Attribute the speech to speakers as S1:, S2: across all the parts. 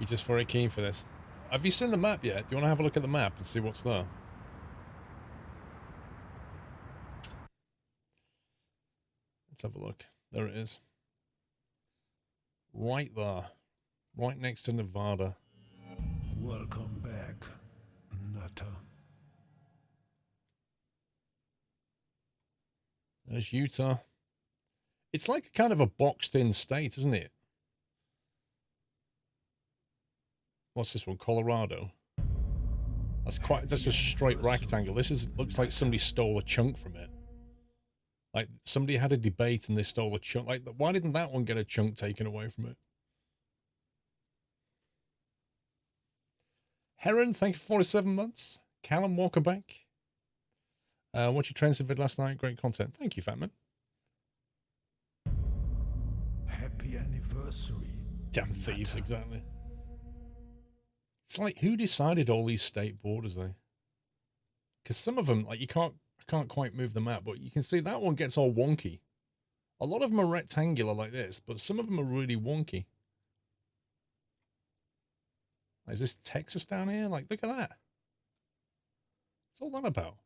S1: You're just very keen for this. Have you seen the map yet? Do you want to have a look at the map and see what's there? Let's have a look. There it is. Right there. Right next to Nevada.
S2: Welcome back, Nutter.
S1: There's Utah. It's like a kind of a boxed-in state, isn't it? What's this one? Colorado. That's just straight rectangle. Looks like somebody stole a chunk from it. Like somebody had a debate and they stole a chunk. Like, why didn't that one get a chunk taken away from it? Heron, thank you for 47 months. Callum, welcome back. Watch your trends vid last night. Great content. Thank you, Fatman.
S2: Happy anniversary.
S1: Damn thieves, exactly. It's like, who decided all these state borders, eh? Because some of them, like, I can't quite move the map, but you can see that one gets all wonky. A lot of them are rectangular like this, but some of them are really wonky. Is this Texas down here? Like, look at that. What's all that about?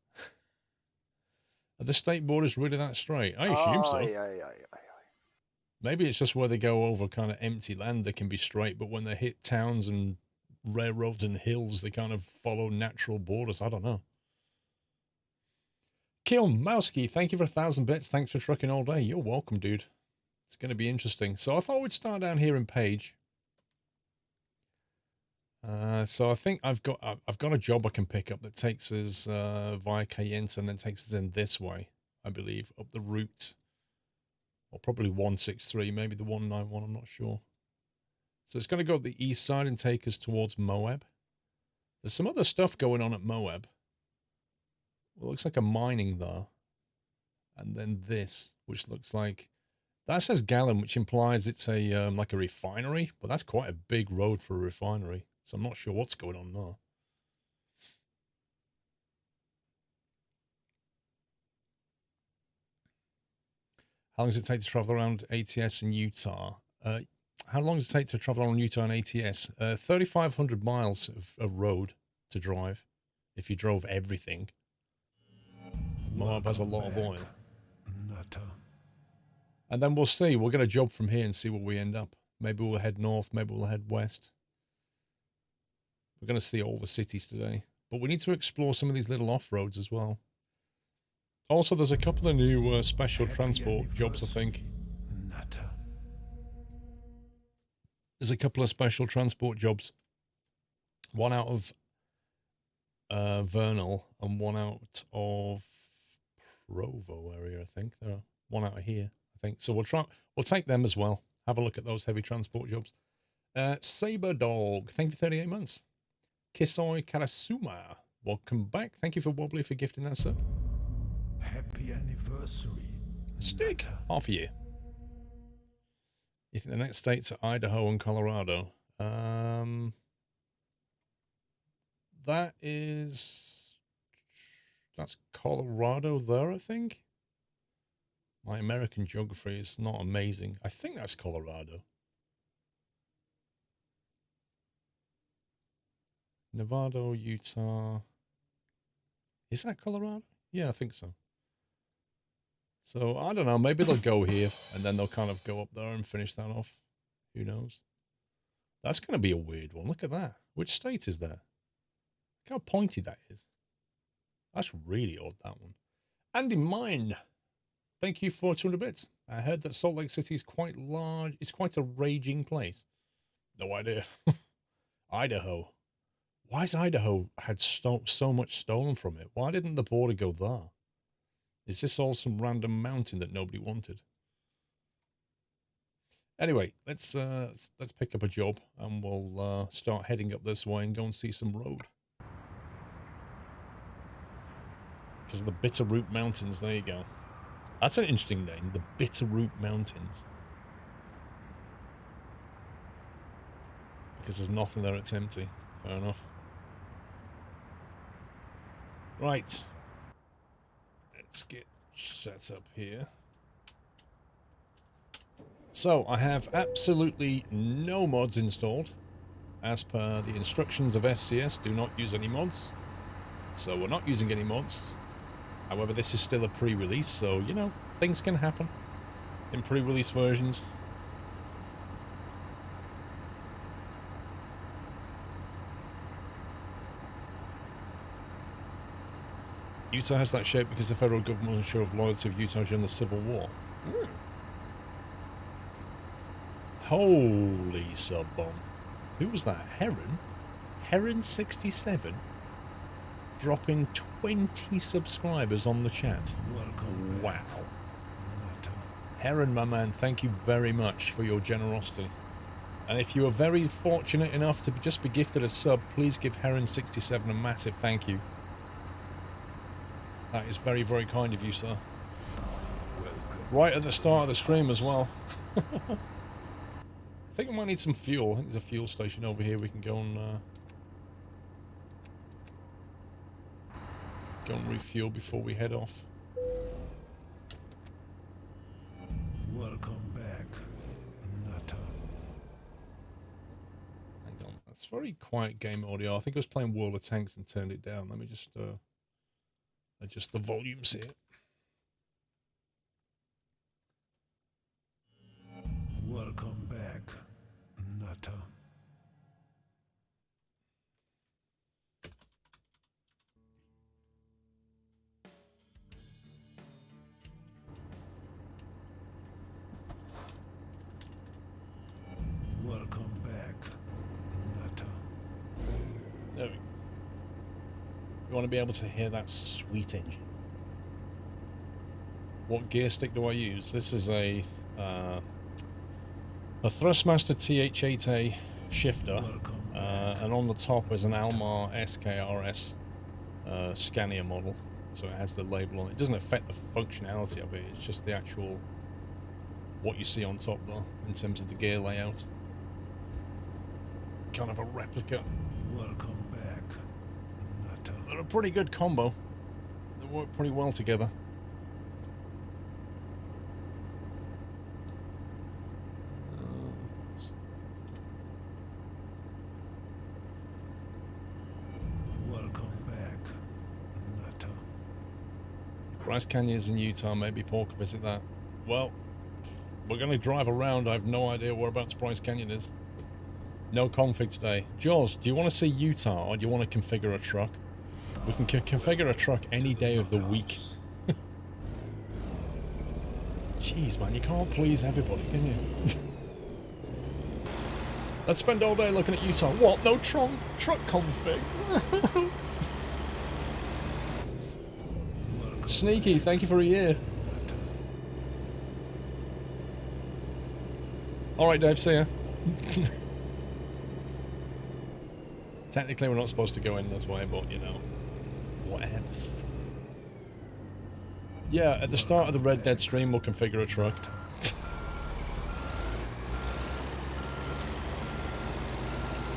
S1: Are the state borders really that straight? I assume so. Maybe it's just where they go over kind of empty land, they can be straight, but when they hit towns and railroads and hills, they kind of follow natural borders. I don't know. Kilmowski, thank you for 1,000 bits. Thanks for trucking all day. You're welcome, dude. It's going to be interesting. So I thought we'd start down here in Page. So I think I've got a job I can pick up that takes us via Cayenta and then takes us in this way, I believe, up the route. Or probably 163, maybe the 191, I'm not sure. So it's going to go up the east side and take us towards Moab. There's some other stuff going on at Moab. Well, it looks like a mining there. And then this, which looks like... That says Gallon, which implies it's a like a refinery. But that's quite a big road for a refinery. So I'm not sure what's going on there. How long does it take to travel around ATS in Utah? How long does it take to travel around Utah and ATS? 3,500 miles of road to drive if you drove everything. Moab has a lot of oil.
S2: Nutter.
S1: And then we'll see. We'll get a job from here and see where we end up. Maybe we'll head north. Maybe we'll head west. We're going to see all the cities today. But we need to explore some of these little off-roads as well. Also, there's a couple of new special transport jobs, I think.
S2: Nutter.
S1: There's a couple of special transport jobs. One out of Vernal and one out of Provo area, I think. There are one out of here, I think. So we'll take them as well. Have a look at those heavy transport jobs. Saber Dog, thank you for 38 months. Kisoi Karasuma, welcome back. Thank you for Wobbly for gifting that sub.
S2: Happy anniversary.
S1: Stick,
S2: Nutter.
S1: half a year. You think the next states are Idaho and Colorado? That's Colorado there, I think. My American geography is not amazing. I think that's Colorado. Nevada, Utah. Is that Colorado? Yeah, I think so. So, I don't know. Maybe they'll go here and then they'll kind of go up there and finish that off. Who knows? That's going to be a weird one. Look at that. Which state is that? Look how pointy that is. That's really odd, that one. Andy Mine, thank you for 200 bits. I heard that Salt Lake City is quite large. It's quite a raging place. No idea. Idaho. Why has Idaho had so much stolen from it? Why didn't the border go there? Is this all some random mountain that nobody wanted? Anyway, let's pick up a job and we'll start heading up this way and go and see some road. Because of the Bitterroot Mountains, there you go. That's an interesting name, the Bitterroot Mountains. Because there's nothing there, it's empty. Fair enough. Right. Let's get set up here. So, I have absolutely no mods installed. as per the instructions of SCS, do not use any mods. So we're not using any mods. However, this is still a pre-release, so, you know, things can happen in pre-release versions. Utah has that shape because the federal government wasn't sure of loyalty of Utah during the Civil War. Hmm. Holy sub-bomb. Who was that? Heron? Heron 67? Dropping 20 subscribers on the chat. Wow. Heron, my man, thank you very much for your generosity. And if you are very fortunate enough to just be gifted a sub, please give Heron 67 a massive thank you. That is very, very kind of you, sir. Right at the start of the stream as well. I think I might need some fuel. I think there's a fuel station over here we can go and refuel before we head off.
S2: Welcome back, Nutter.
S1: Hang on, that's very quiet game audio. I think I was playing World of Tanks and turned it down. Let me just adjust the volumes here.
S2: Welcome back, Nutter. Welcome back, Nutter.
S1: There we go. You want to be able to hear that sweet engine. What gear stick do I use? This is a Thrustmaster TH8A shifter, and on the top is an Almar SKRS Scania model, so it has the label on it. It doesn't affect the functionality of it, it's just the actual what you see on top though, in terms of the gear layout. Kind of a replica.
S2: Welcome back, Nutter.
S1: They're a pretty good combo. They work pretty well together.
S2: Welcome back, Nutter.
S1: Bryce Canyon's in Utah, maybe Paul could visit that. Well, we're going to drive around. I have no idea whereabouts Bryce Canyon is. No config today. Jaws, do you want to see Utah or do you want to configure a truck? We can configure a truck any day of the week. Jeez, man, you can't please everybody, can you? Let's spend all day looking at Utah. What? No truck config? Sneaky, thank you for a year. Alright, Dave, see ya. Technically, we're not supposed to go in this way, but, you know, whatevs. Yeah, at the start of the Red Dead stream, we'll configure a truck.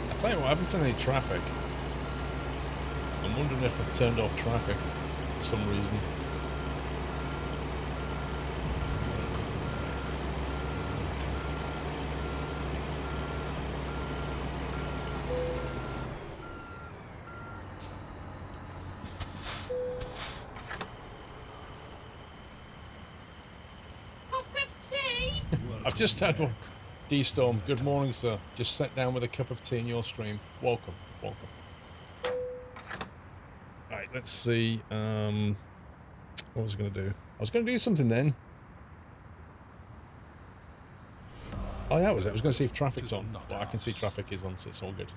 S1: I tell you what, I haven't seen any traffic. I'm wondering if I've turned off traffic for some reason. I've just had one. D-Storm, good morning, sir. Just sat down with a cup of tea in your stream. Welcome, welcome. Alright, let's see. What was I going to do? I was going to do something then. Oh, yeah, that was it. I was going to see if traffic's on. Well, I can see traffic is on, so it's all good.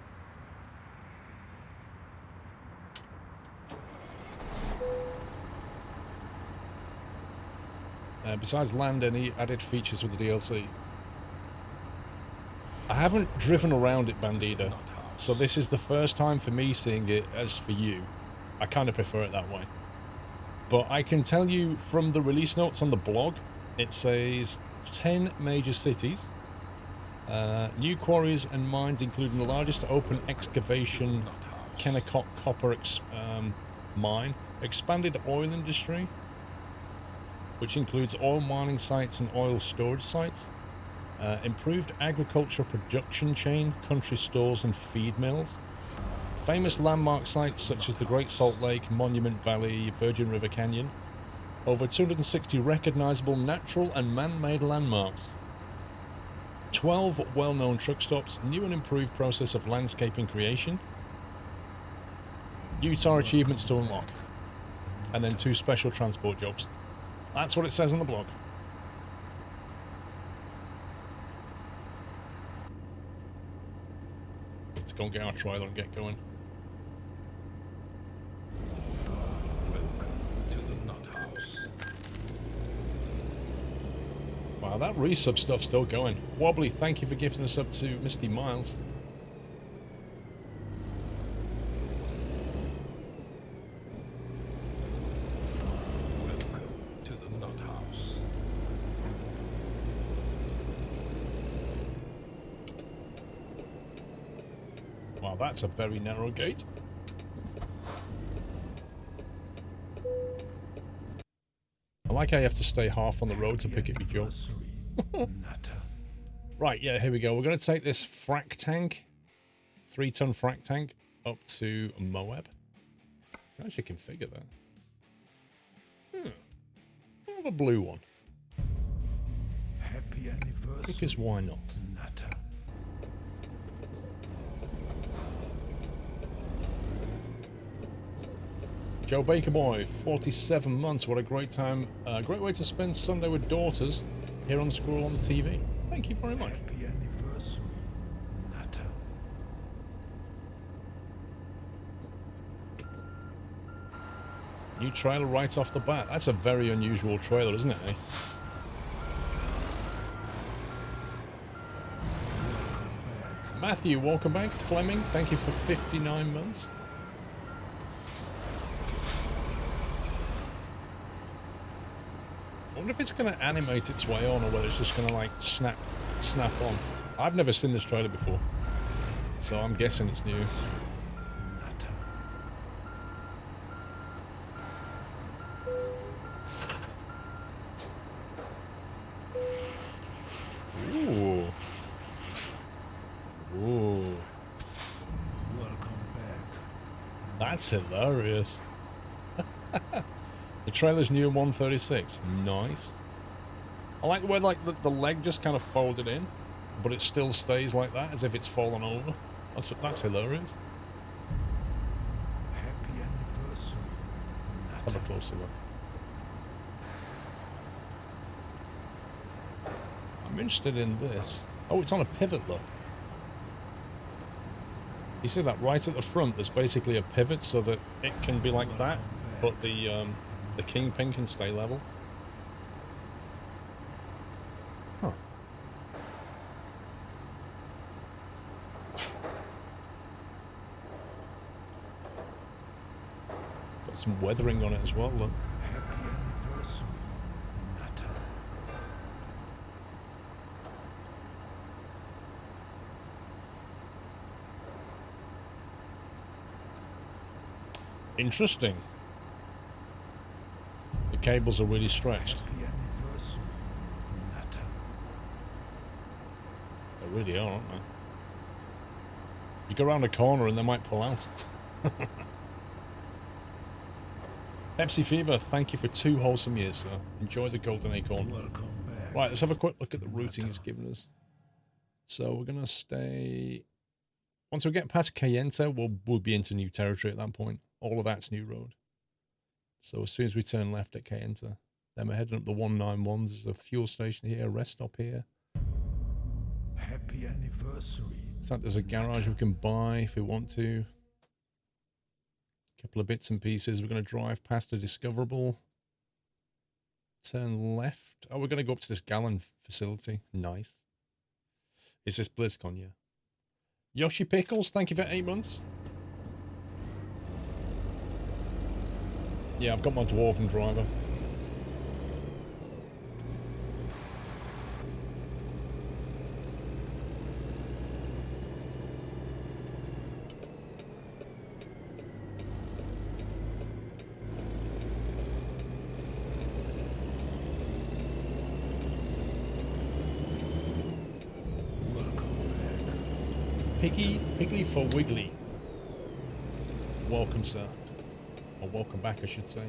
S1: Besides land, any added features with the DLC? I haven't driven around it, Bandita, so this is the first time for me seeing it as for you. I kind of prefer it that way. But I can tell you from the release notes on the blog, it says 10 major cities, new quarries and mines including the largest open excavation Kennecott copper mine, expanded oil industry, which includes oil mining sites and oil storage sites, Improved agriculture production chain, country stores and feed mills. Famous landmark sites such as the Great Salt Lake, Monument Valley, Virgin River Canyon. Over 260 recognizable natural and man-made landmarks. 12 well-known truck stops, new and improved process of landscaping creation. Utah achievements to unlock. And then 2 special transport jobs. That's what it says on the blog. Let's go and get our trailer and get going. Wow, that resub stuff's still going. Wobbly, thank you for gifting us up to Misty Miles.
S2: Welcome to the Nut House.
S1: Wow, that's a very narrow gate. I like how you have to stay half on the road to pick up your job. Right, yeah, here we go. We're going to take this frack tank, 3-ton frack tank, up to Moab. I can actually configure that. I have a blue one.
S2: Happy anniversary.
S1: Because why not?
S2: Nutter.
S1: Joe Baker Boy, 47 months. What a great time. Great way to spend Sunday with daughters here on Squirrel on the TV. Thank you very much.
S2: Happy anniversary. Nutter.
S1: New trailer right off the bat. That's a very unusual trailer, isn't it, eh? Matthew, welcome back. Fleming, thank you for 59 months. I wonder if it's going to animate its way on or whether it's just going to like snap on. I've never seen this trailer before, so I'm guessing it's new. Ooh. Ooh.
S2: Welcome back.
S1: That's hilarious. The trailer's new in 136. Nice. I like the way like the leg just kind of folded in, but it still stays like that as if it's fallen over. That's hilarious.
S2: Happy anniversary.
S1: Let's have a closer look. I'm interested in this. Oh, it's on a pivot, look. You see that right at the front? There's basically a pivot so that it can be like that, but the kingpin can stay level. Huh. Got some weathering on it as well, look.
S2: Happy anniversary. Nutter.
S1: Interesting. The cables are really stretched.
S2: Happy anniversary. Nutter.
S1: They really are, aren't they? You go around a corner and they might pull out. Pepsi Fever, thank you for 2 wholesome years, sir. Enjoy the golden acorn.
S2: Welcome back.
S1: Right, let's have a quick look at the routing it's given us. So we're going to stay... Once we get past Cayenta, we'll be into new territory at that point. All of that's new road. So as soon as we turn left at Cayenta, then we're heading up the 191. There's a fuel station here, a rest stop here.
S2: Happy anniversary.
S1: So there's a garage we can buy if we want to. A couple of bits and pieces. We're going to drive past a discoverable. Turn left. Oh, we're going to go up to this gallon facility. Nice. Is this BlizzCon? Yeah. Yoshi Pickles, thank you for 8 months. Yeah, I've got my Dwarven driver. Piggly for Wiggly. Welcome, sir. Or welcome back, I should say.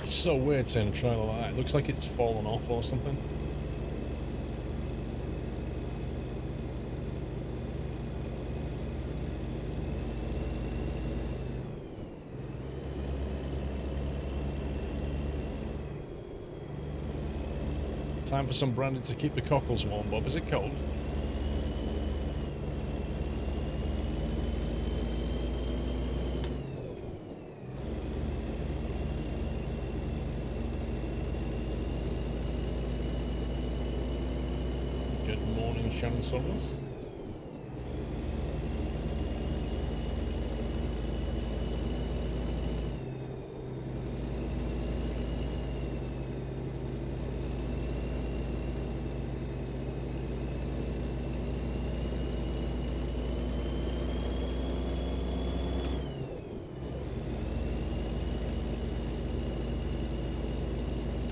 S1: It's so weird seeing a trailer like that. It looks like it's fallen off or something. Time for some brandy to keep the cockles warm, Bob. Is it cold? Good morning, Shannon Summers.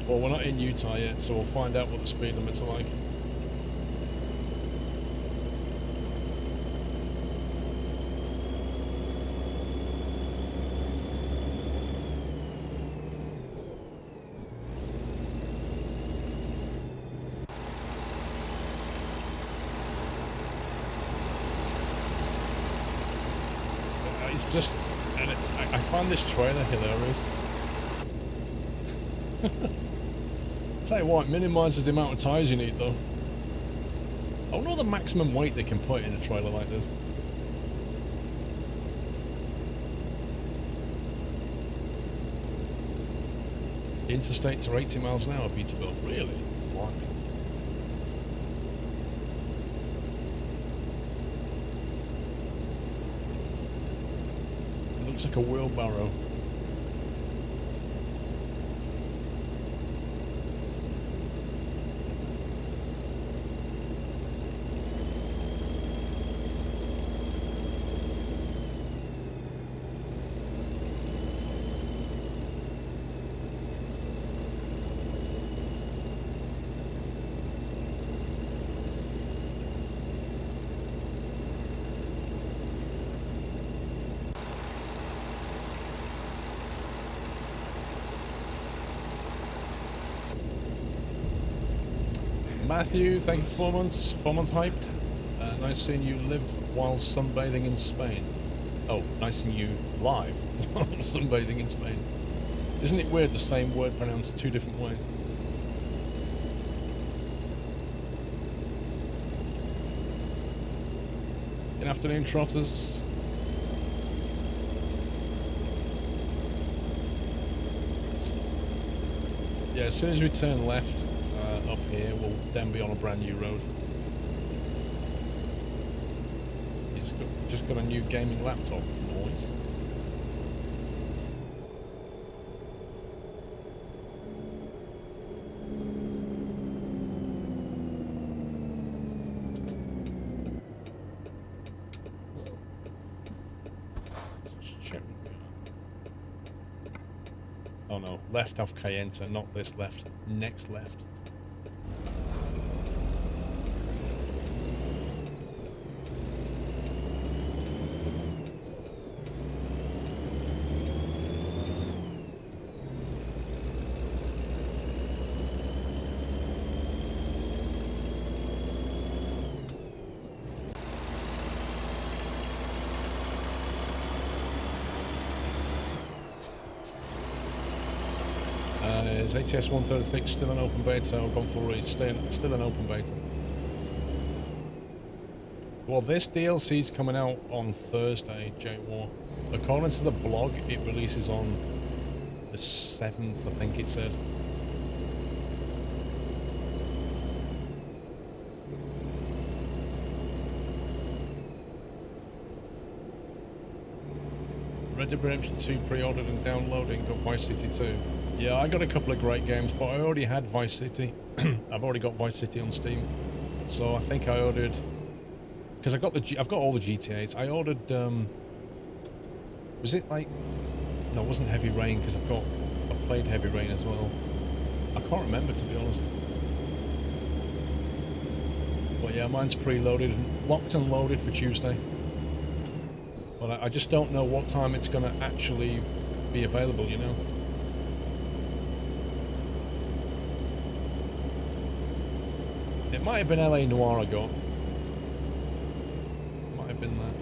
S1: Well, we're not in Utah yet, so we'll find out what the speed limits are like. It's just, and I find this trailer hilarious. Tell you what, it minimises the amount of tyres you need though. I don't know the maximum weight they can put in a trailer like this. The interstates are 80 miles an hour, Peterbilt. Really? Why? It looks like a wheelbarrow. Matthew, thank you for 4 months. 4-month hype. Nice seeing you live while sunbathing in Spain. Oh, nice seeing you live while sunbathing in Spain. Isn't it weird the same word pronounced 2 different ways? Good afternoon, trotters. Yeah, as soon as we turn left up here, we'll then be on a brand new road. Just got a new gaming laptop. Nice. Let's check. Oh no, left off Cayenta, not this left. Next left. Is ATS 136 still an open beta or gone full release? Still an open beta. Well, this DLC's coming out on Thursday, J-War. According to the blog, it releases on the 7th, I think it said. Red Dead Redemption 2 pre-ordered and downloading. Got Vice City 2. Yeah, I got a couple of great games, but I already had Vice City. I've already got Vice City on Steam, so I think I ordered, because I've got all the GTAs. I ordered, was it like, no, it wasn't Heavy Rain, because I've played Heavy Rain as well. I can't remember, to be honest. But yeah, mine's preloaded, locked and loaded for Tuesday. But I just don't know what time it's going to actually be available, you know? It might have been LA Noire I got. Might have been that.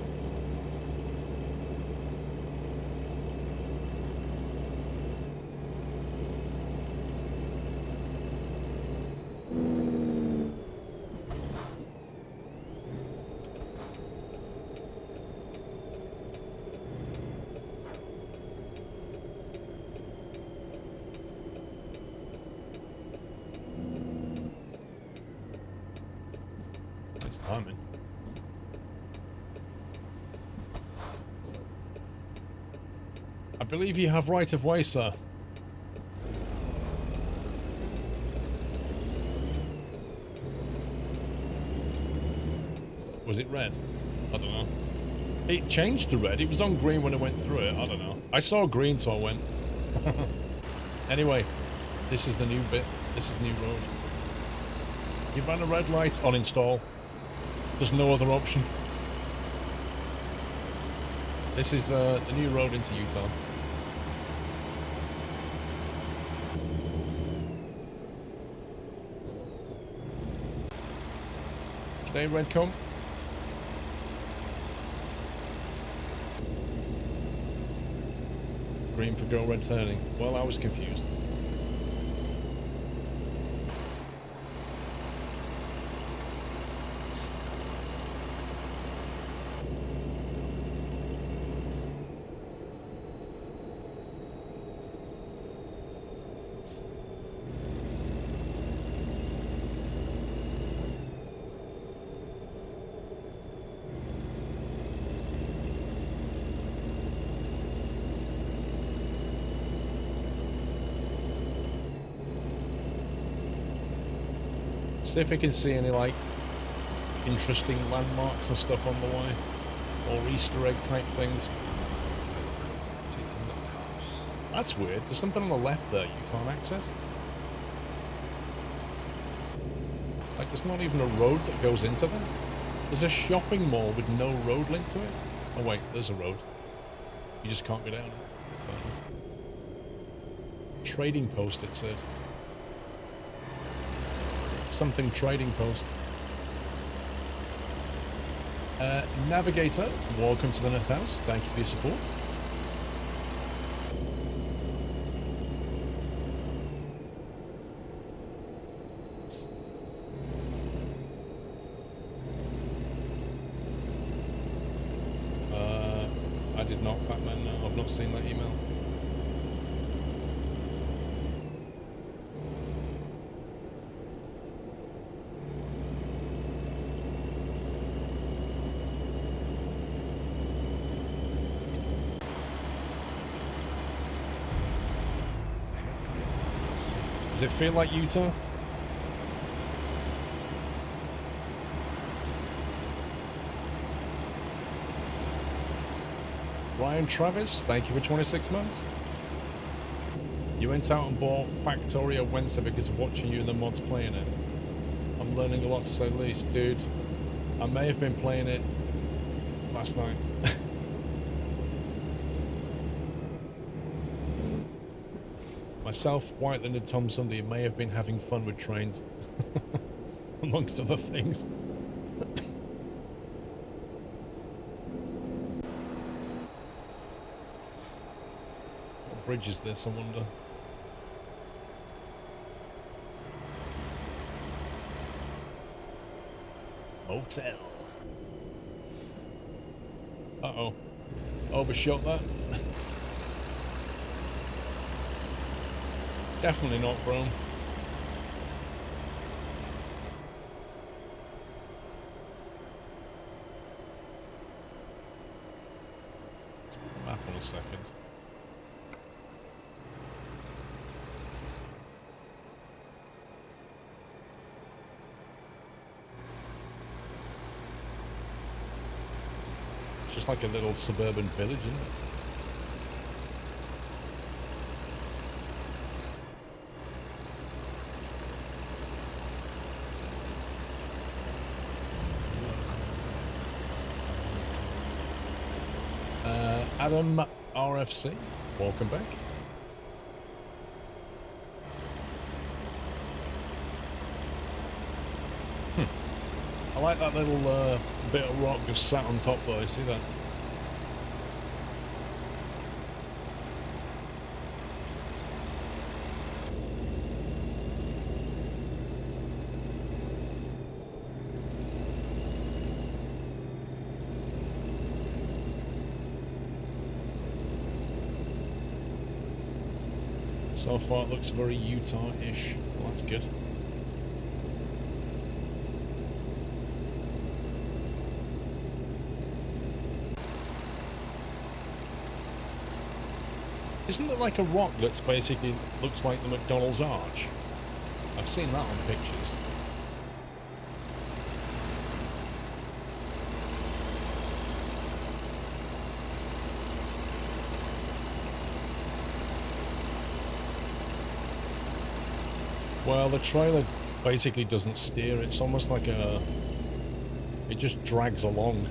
S1: Nice timing. I believe you have right of way, sir. Was it red? I don't know. It changed to red. It was on green when I went through it. I don't know. I saw green, so I went. Anyway, this is the new bit. This is new road. You ran a red light. Uninstall. There's no other option. This is the new road into Utah. G'day, Redcomb. Green for go, red turning. Well, I was confused. See if we can see any, like, interesting landmarks and stuff on the way. Or Easter egg type things. That's weird. There's something on the left there you can't access. Like, there's not even a road that goes into there. There's a shopping mall with no road linked to it. Oh wait, there's a road. You just can't go down it. Trading post, it said. Something trading post. Navigator, welcome to the Nut House. Thank you for your support. I did not, Fat Man, no. I've not seen that email. Does it feel like Utah? Ryan Travis, thank you for 26 months. You went out and bought Factorio Wednesday because of watching you and the mods playing it. I'm learning a lot, to say the least. Dude, I may have been playing it last night. Myself, Whiteland and Tom Sunday may have been having fun with trains. Amongst other things. What bridge is this, I wonder? Motel. Uh-oh. Overshot that. Definitely not Chrome. Let's put the map on a second. just like a little suburban village, isn't it? Adam RFC, welcome back. I like that little bit of rock just sat on top though, see that? So far it looks very Utah-ish. Well, that's good. Isn't there like a rock that's basically looks like the McDonald's arch? I've seen that on pictures. Well, the trailer basically doesn't steer. It's almost like a... It just drags along.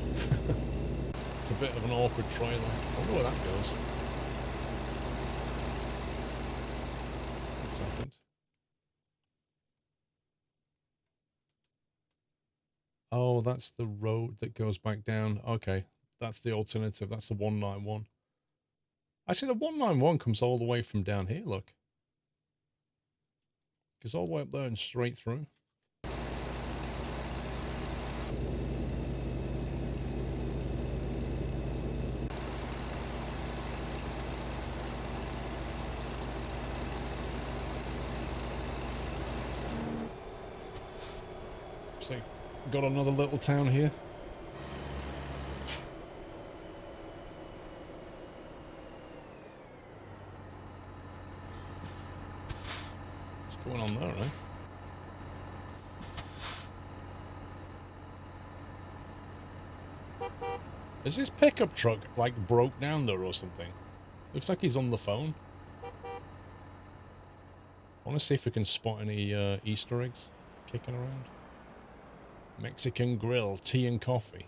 S1: It's a bit of an awkward trailer. I wonder where that goes. One second. Oh, that's the road that goes back down. Okay, that's the alternative. That's the 191. Actually, the 191 comes all the way from down here, look. Goes all the way up there and straight through. So, got another little town here. What's going on there, eh? Is this pickup truck, like, broke down there or something? Looks like he's on the phone. I want to see if we can spot any Easter eggs kicking around. Mexican grill, tea and coffee.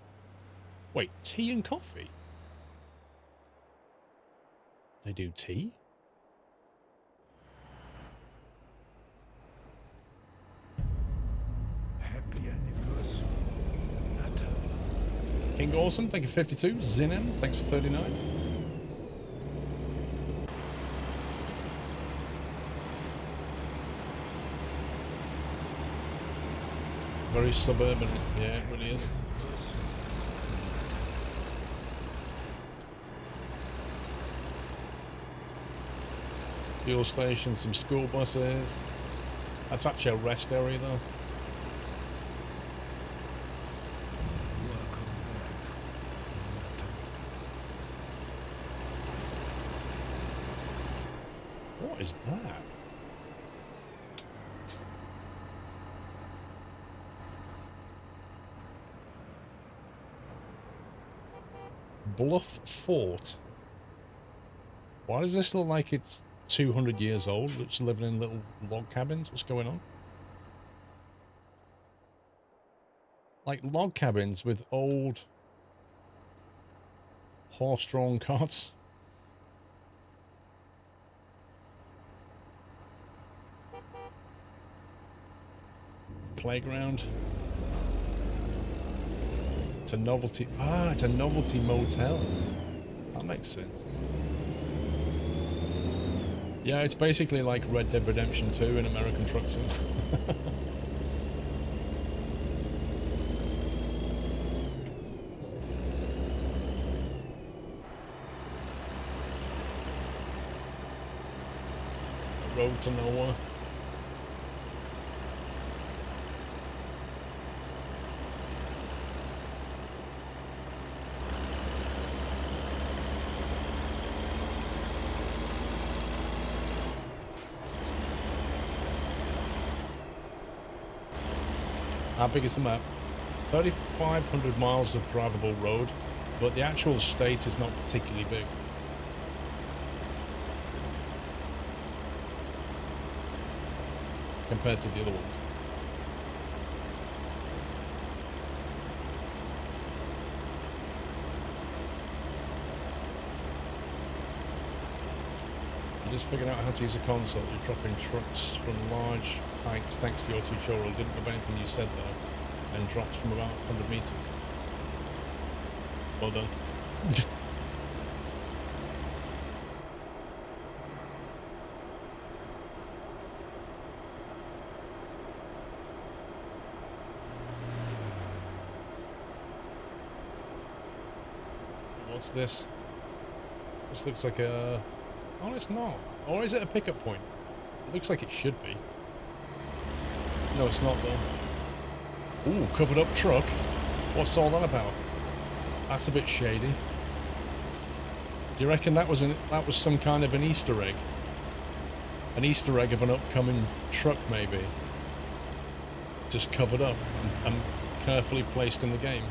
S1: Wait, tea and coffee? They do tea?
S2: Happy anniversary, Nata.
S1: King Awesome, thank you for 52. Zinem, thanks for 39. Very suburban, yeah, it really is. Fuel station, some school buses. That's actually a rest area though. What is that? Bluff Fort. Why does this look like it's 200 years old? It's living in little log cabins? What's going on? Like log cabins with old horse-drawn carts. Playground. It's a novelty. Ah, it's a novelty motel. That makes sense. Yeah, it's basically like Red Dead Redemption 2 in American Truck Sim. Road to nowhere. How big is the map? 3,500 miles of drivable road. but the actual state is not particularly big. Compared to the other ones. I just figured out how to use a console. You're dropping trucks from large heights thanks to your tutorial. Didn't know anything you said though, and dropped from about 100 meters. Well done. What's this? This looks like a... Oh, it's not. Or is it a pickup point? It looks like it should be. No, it's not though. Ooh, covered up truck. What's all that about? That's a bit shady. Do you reckon that was some kind of an Easter egg? An Easter egg of an upcoming truck, maybe? Just covered up and carefully placed in the game.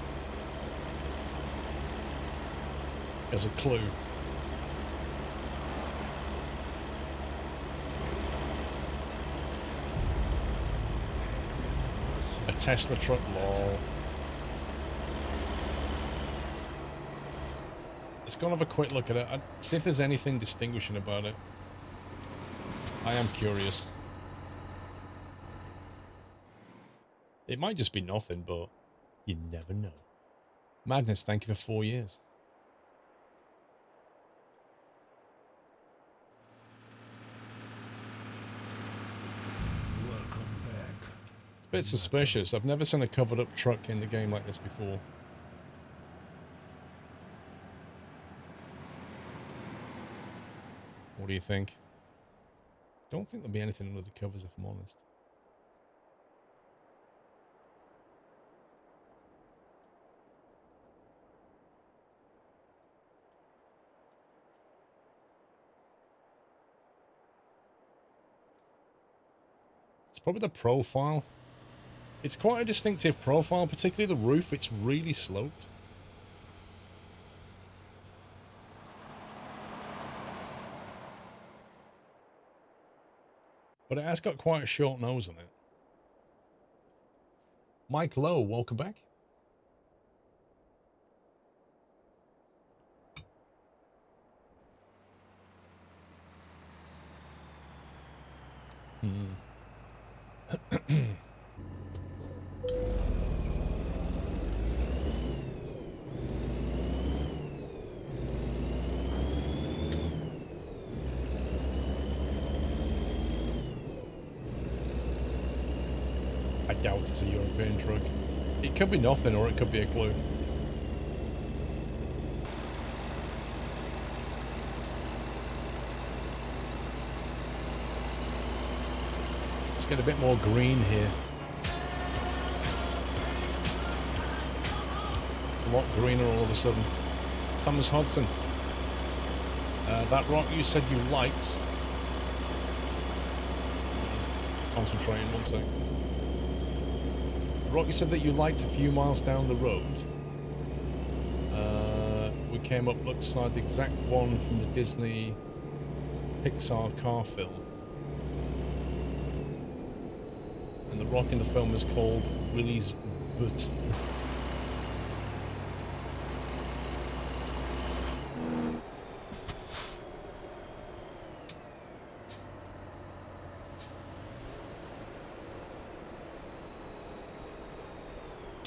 S1: As a clue. A Tesla truck, lol. Let's go and have a quick look at it. See if there's anything distinguishing about it. I am curious. It might just be nothing, but you never know. Madness, thank you for 4 years. It's a bit suspicious. I've never seen a covered up truck in the game like this before. What do you think? Don't think there'll be anything under the covers if I'm honest. It's probably the profile. It's quite a distinctive profile, particularly the roof. It's really sloped. But it has got quite a short nose on it. Mike Lowe, welcome back. I doubt it's a European truck. It could be nothing or it could be a clue. Let's get a bit more green here. It's a lot greener all of a sudden. Thomas Hodson. That rock you said you liked. Concentrating one sec. Rock, you said that you liked a few miles down the road. We came up, looks like the exact one from the Disney Pixar car film. And the rock in the film is called Willie's Butt.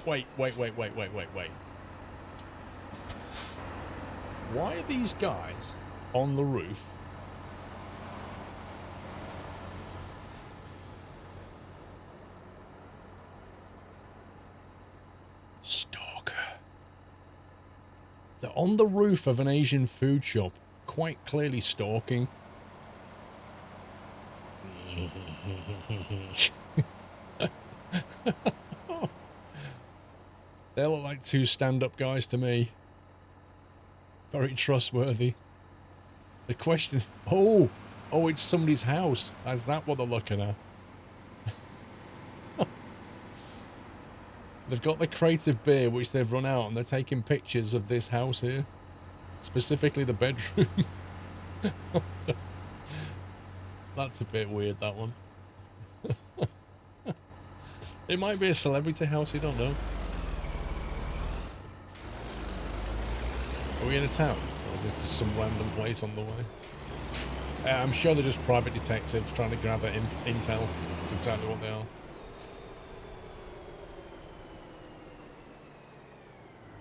S1: Wait. Why are these guys on the roof? Stalker. They're on the roof of an Asian food shop, quite clearly stalking. They look like two stand-up guys to me. Very trustworthy. The question... Oh, it's somebody's house. Is that what they're looking at? They've got the crate of beer, which they've run out, and they're taking pictures of this house here. Specifically the bedroom. That's a bit weird, that one. It might be a celebrity house, you don't know. Are we in a town? Or is this just some random place on the way? I'm sure they're just private detectives trying to gather intel. That's exactly what they are.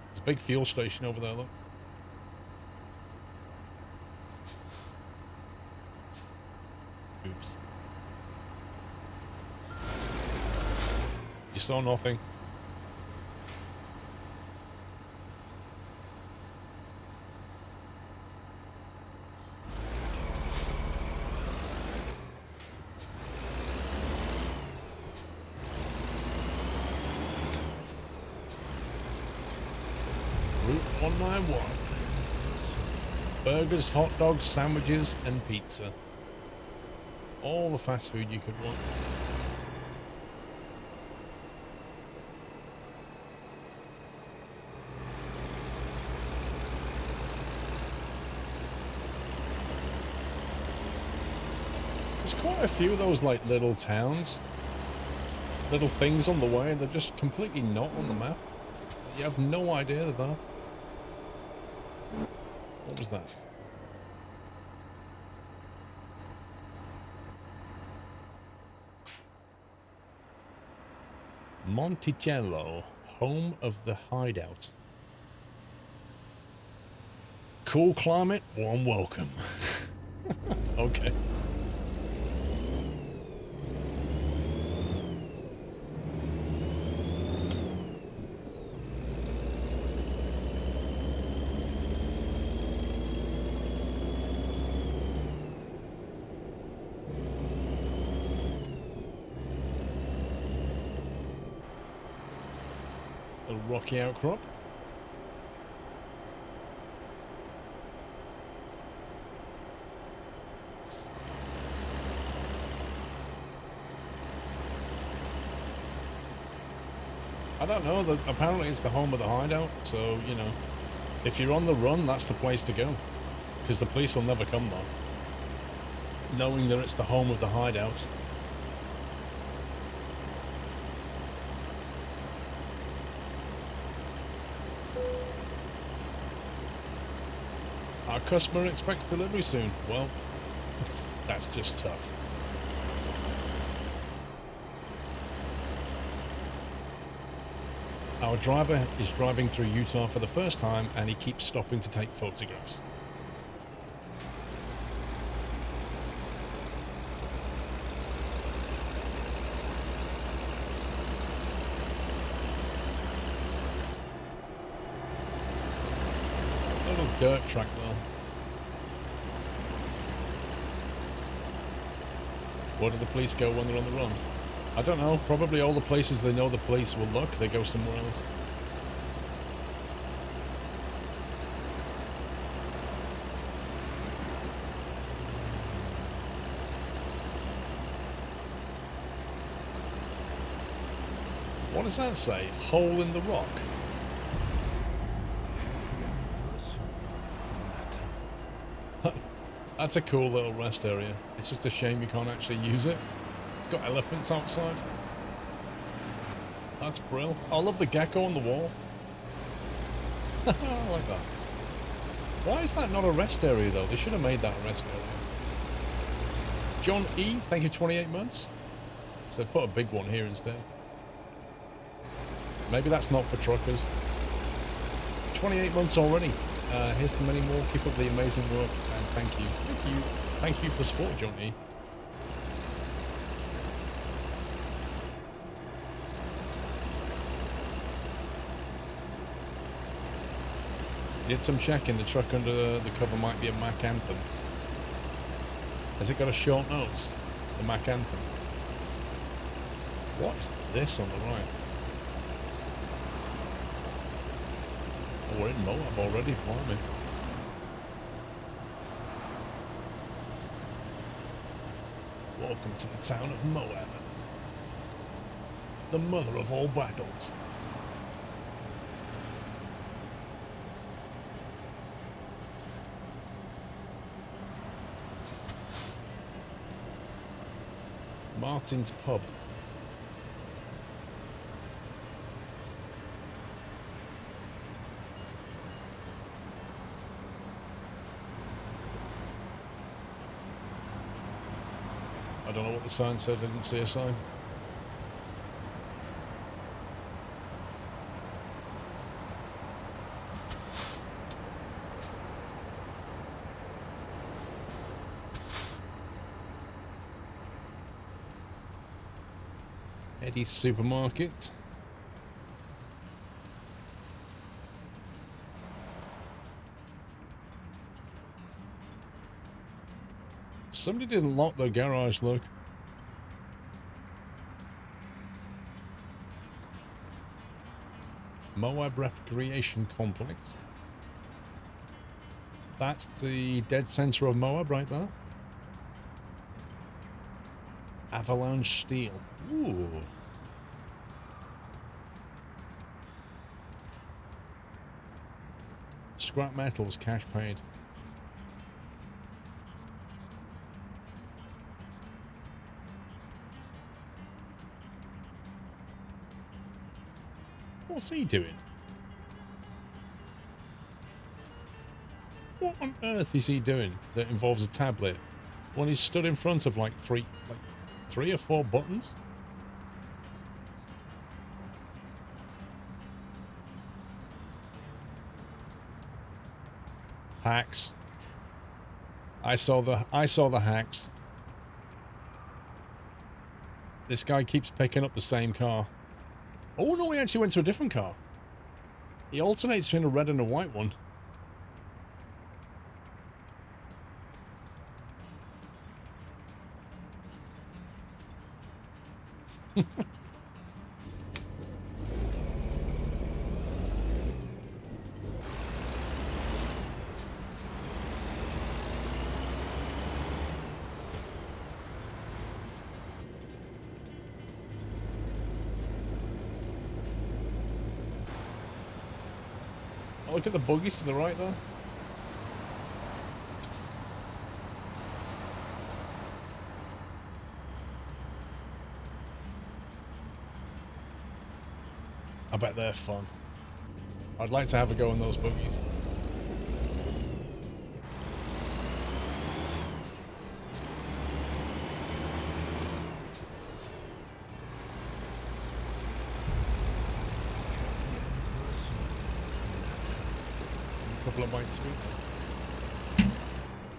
S1: There's a big fuel station over there, look. Oops. You saw nothing. Route 191. Burgers, hot dogs, sandwiches, and pizza. All the fast food you could want. There's quite a few of those like little towns. Little things on the way, and they're just completely not on the map. You have no idea they're there. What was that? Monticello, home of the hideout. Cool climate, warm welcome. Okay. A rocky outcrop. I don't know, apparently it's the home of the hideout, so, you know, if you're on the run, that's the place to go. Because the police will never come there. Knowing that it's the home of the hideouts. Our customer expects delivery soon. Well, that's just tough. Our driver is driving through Utah for the first time, and he keeps stopping to take photographs. A little dirt track there. Where do the police go when they're on the run? I don't know. Probably all the places they know the police will look, they go somewhere else. What does that say? Hole in the rock? That's a cool little rest area. It's just a shame you can't actually use it. It's got elephants outside. That's brill. I love the gecko on the wall. I like that. Why is that not a rest area though? They should have made that a rest area. John E, thank you 28 months. So put a big one here instead. Maybe that's not for truckers. 28 months already. Here's to many more. Keep up the amazing work, and thank you. Thank you. Thank you for the support, John E. Did some checking. The truck under the cover might be a Mac Anthem. Has it got a short nose? The Mac Anthem. What's this on the right? Oh, we're in Moab already, blimey. Welcome to the town of Moab. The mother of all battles. Martin's Pub. I don't know what the sign said. I didn't see a sign. Eddie's Supermarket. Somebody didn't lock the garage, look. Moab Recreation Complex. That's the dead center of Moab right there. Avalanche Steel. Ooh. Scrap metals, cash paid. What's he doing? What on earth is he doing that involves a tablet when he's stood in front of like three or four buttons? Hacks. I saw the hacks. This guy keeps picking up the same car. Oh no, he actually went to a different car. He alternates between a red and a white one. Look at the buggies to the right there. I bet they're fun. I'd like to have a go on those buggies. Couple of bites speed.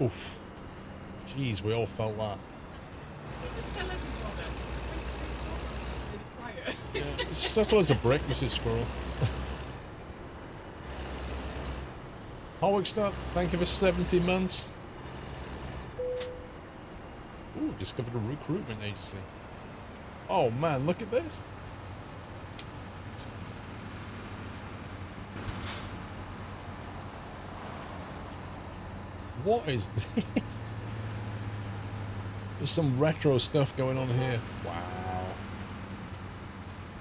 S1: Oof. Jeez, we all felt that.
S3: Just tell everyone that.
S1: Yeah, subtle as a brick, Mrs. Squirrel. Howwickstad, thank you for 70 months. Ooh, discovered a recruitment agency. Oh man, look at this. What is this? There's some retro stuff going on here. Wow.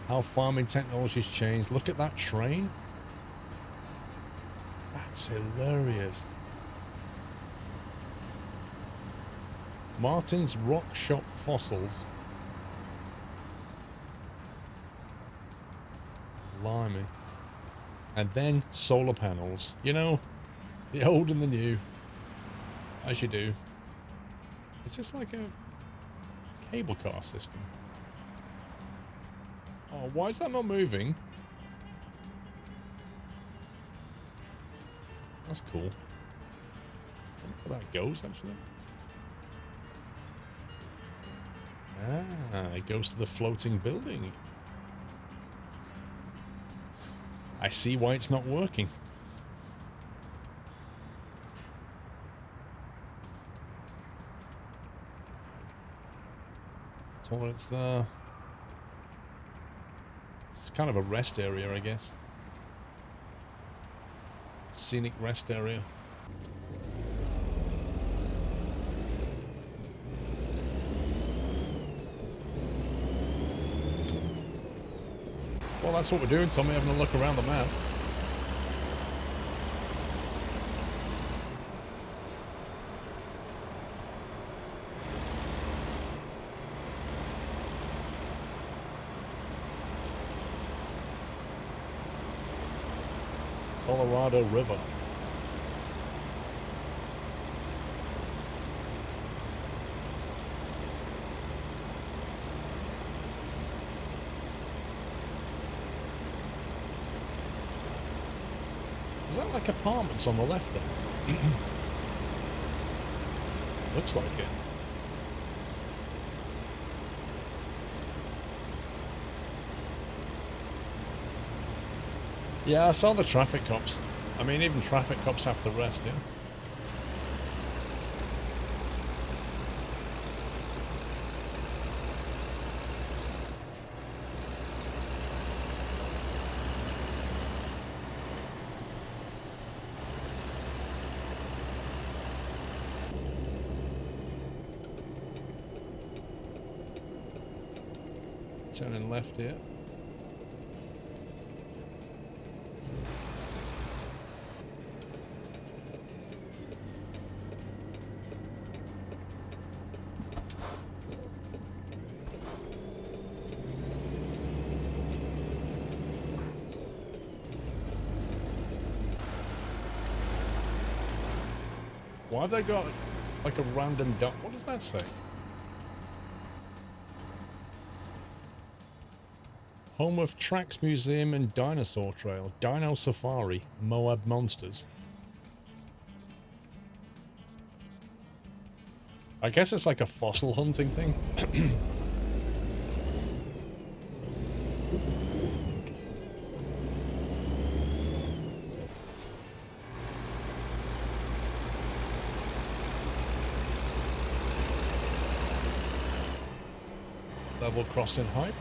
S1: How farming technology's changed. Look at that train. That's hilarious. Martin's Rock Shop Fossils. Blimey. And then solar panels. You know, the old and the new. As you do. Is this like a cable car system? Oh, why is that not moving? That's cool. I wonder where that goes, actually. Ah, it goes to the floating building. I see why it's not working. Toilets there. It's kind of a rest area, I guess. Scenic rest area. Well, that's what we're doing, Tommy, having a look around the map. Colorado River. Is that like apartments on the left there? Looks like it. Yeah, I saw the traffic cops. I mean, even traffic cops have to rest, yeah? Turning left here. Why have they got like a random duck? What does that say? Home of Tracks Museum and Dinosaur Trail. Dino Safari. Moab Monsters. I guess it's like a fossil hunting thing. Level crossing height.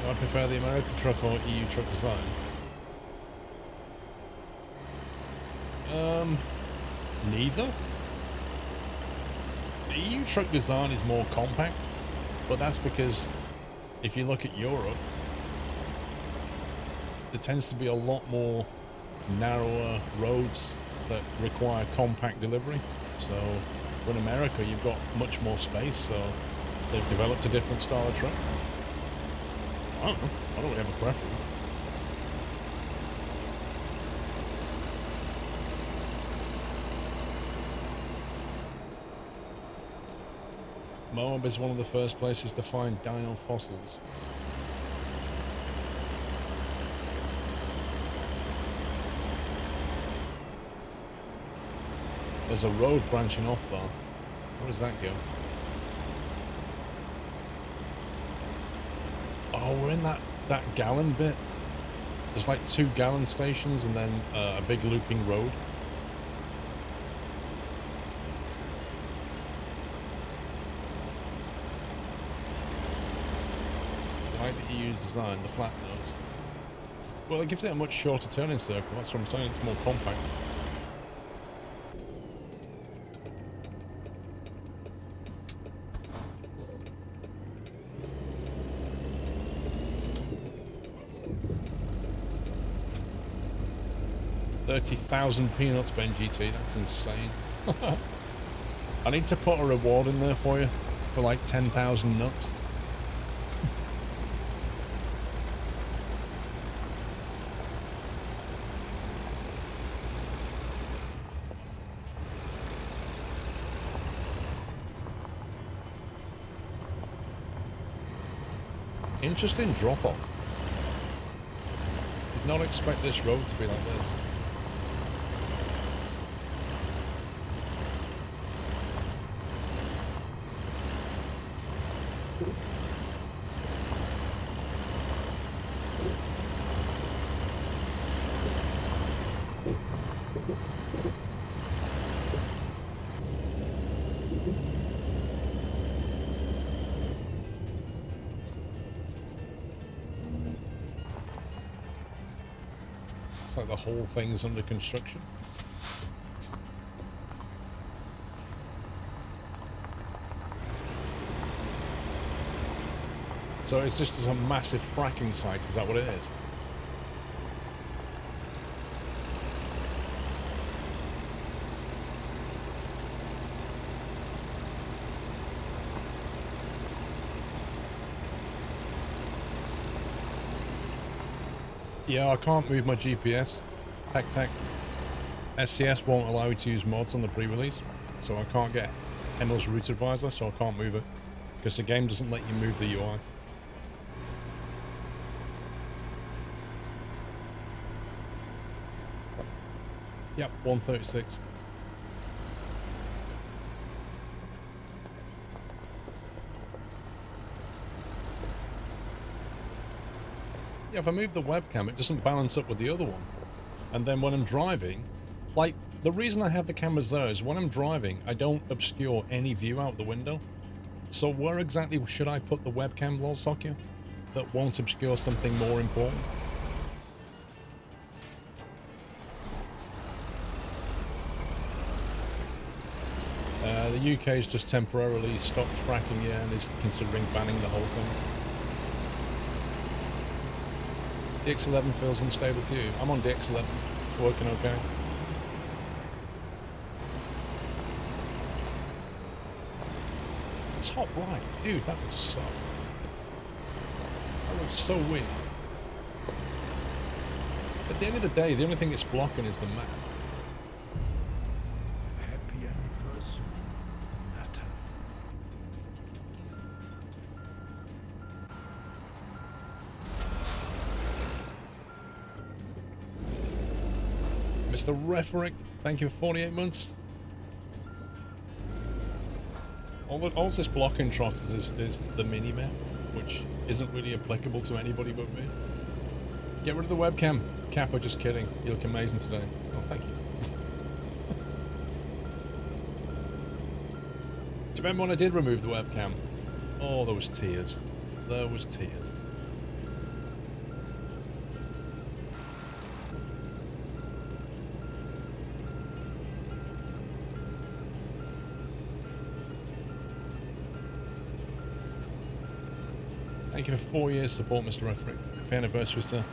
S1: Do I prefer the American truck or EU truck design? Neither. The EU truck design is more compact, but that's because if you look at Europe, there tends to be a lot more narrower roads that require compact delivery. So in America, you've got much more space, so they've developed a different style of truck. I don't know. I don't really have a preference. Moab is one of the first places to find dino fossils. There's a road branching off though. Where does that go? Oh, we're in that gallon bit. There's like 2 gallon stations and then a big looping road. I like the EU design, the flat nose. Well, it gives it a much shorter turning circle. That's what I'm saying. It's more compact. $30,000 peanuts, Ben GT. That's insane. I need to put a reward in there for you for like 10,000 nuts. Interesting drop-off. Did not expect this road to be like this. It's like the whole thing's under construction. So it's just a massive fracking site, is that what it is? Yeah, I can't move my GPS. Tech SCS won't allow you to use mods on the pre-release, so I can't get Hendel's Route Advisor, so I can't move it. Because the game doesn't let you move the UI. Yep, 136. Yeah, if I move the webcam, it doesn't balance up with the other one. And then when I'm driving, like, the reason I have the cameras there is when I'm driving, I don't obscure any view out the window. So where exactly should I put the webcam, Lolsokia, that won't obscure something more important? The UK's just temporarily stopped fracking here and is considering banning the whole thing. The X11 feels unstable to you. I'm on the X11, working okay. Top right, dude, that would suck. That looks so weird. At the end of the day, the only thing it's blocking is the map.
S2: Happy anniversary, Natter.
S1: Mr. Referick, thank you for 48 months. All this blocking trotters is the mini-map, which isn't really applicable to anybody but me. Get rid of the webcam. Kappa, just kidding. You look amazing today. Oh, thank you. Do you remember when I did remove the webcam? Oh, there was tears. There was tears. Thank you for 4 years support, Mr. Referick. Happy anniversary, sir.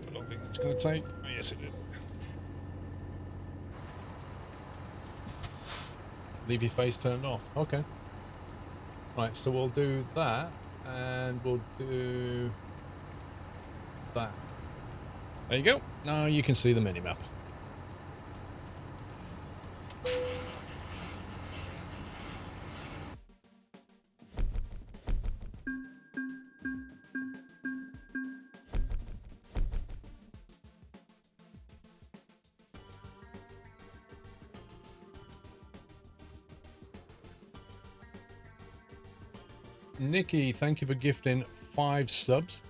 S1: I don't think that's going to take. Oh, yes, it did. Leave your face turned off. Okay. Right, so we'll do that, and we'll do that. There you go. Now you can see the minimap. Nikki, thank you for gifting 5 subs.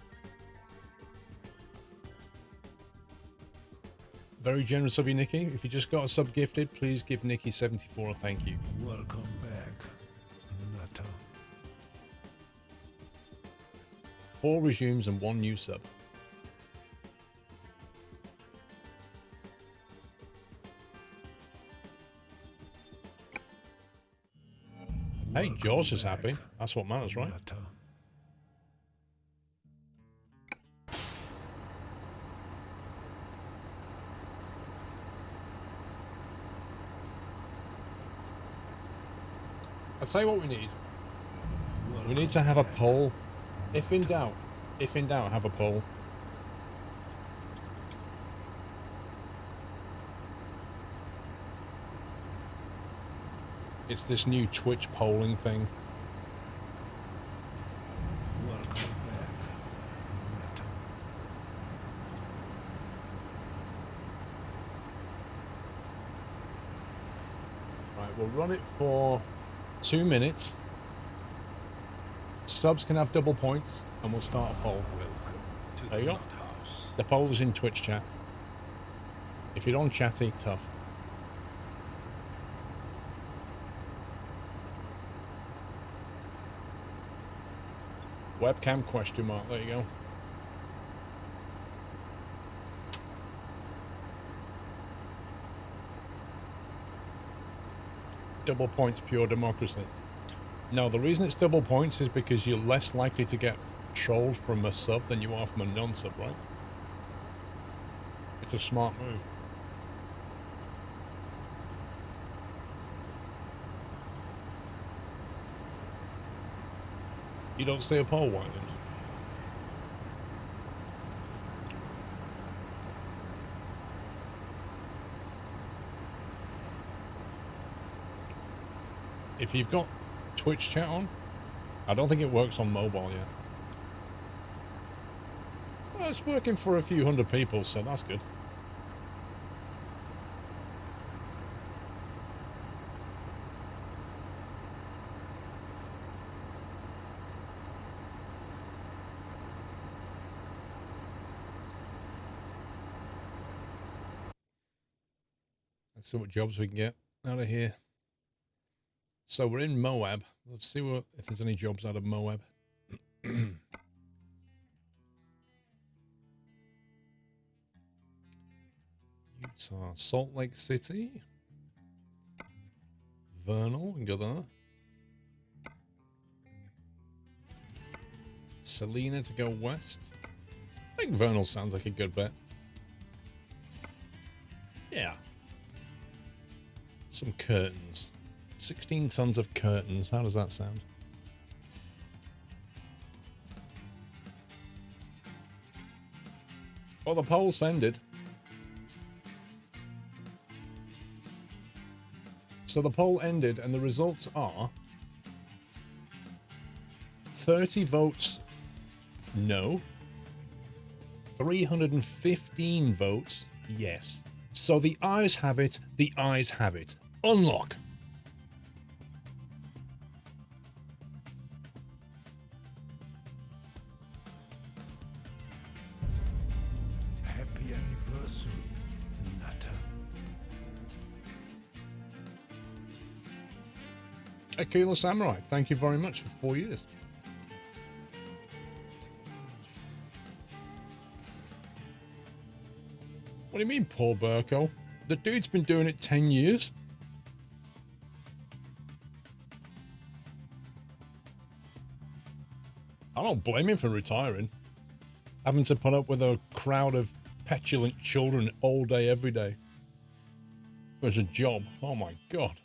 S1: Very generous of you, Nikki. If you just got a sub gifted, please give Nikki 74 a thank you.
S2: Welcome back, Natter.
S1: 4 resumes and 1 new sub. Hey, Jaws is happy. That's what matters, right?
S2: Natter.
S1: I'll tell you what we need. We need to have a poll. If in doubt, have a poll. It's this new Twitch polling thing.
S2: Welcome back, Natter.
S1: Right, we'll run it for 2 minutes. Subs can have double points, and we'll start a poll.
S2: Welcome to
S1: There you
S2: the
S1: go.
S2: Nut House.
S1: The poll is in Twitch chat. If you're on chatty, tough. Webcam question mark, there you go. Double points, pure democracy. No, the reason it's double points is because you're less likely to get trolled from a sub than you are from a non-sub, right? It's a smart move. You don't see a pole winding. If you've got Twitch chat on, I don't think it works on mobile yet. Well, it's working for a few hundred people, so that's good. Let's see what jobs we can get out of here. So we're in Moab. Let's see if there's any jobs out of Moab. Utah, Salt Lake City, Vernal, we can go there. Selena to go west. I think Vernal sounds like a good bet. Yeah. Some curtains. 16 tons of curtains. How does that sound? Well, the polls ended. So the poll ended, and the results are 30 votes no, 315 votes yes. So the ayes have it, the ayes have it. Unlock.
S2: Happy anniversary, Nutter.
S1: Akila Samurai, thank you very much for 4 years. What do you mean, poor Burko? The dude's been doing it 10 years. I don't blame him for retiring. Having to put up with a crowd of petulant children all day, every day. There's a job. Oh my God.